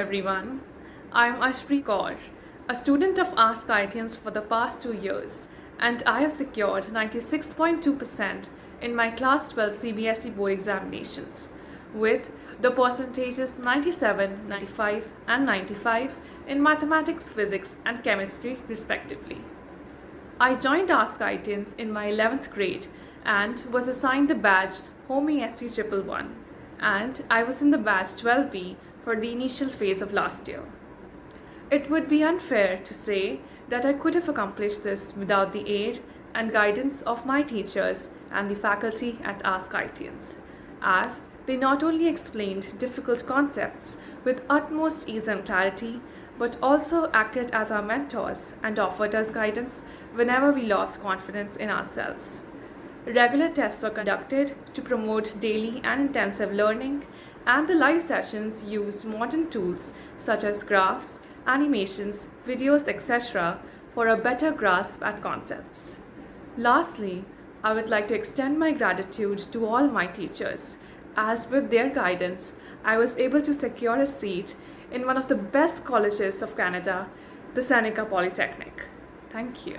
everyone. I'm Arshpreet Kaur, a student of askIITians for the past 2 years, and I have secured 96.2% in my Class 12 CBSE board examinations, with the percentages 97, 95, and 95 in mathematics, physics, and chemistry, respectively. I joined askIITians in my 11th grade and was assigned the badge Homie SV 111, and I was in the batch 12B for the initial phase of last year. It would be unfair to say that I could have accomplished this without the aid and guidance of my teachers and the faculty at askIITians, as they not only explained difficult concepts with utmost ease and clarity, but also acted as our mentors and offered us guidance whenever we lost confidence in ourselves. Regular tests were conducted to promote daily and intensive learning, and the live sessions used modern tools such as graphs, animations, videos, etc. for a better grasp at concepts. Lastly, I would like to extend my gratitude to all my teachers, as with their guidance, I was able to secure a seat in one of the best colleges of Canada, the Seneca Polytechnic. Thank you.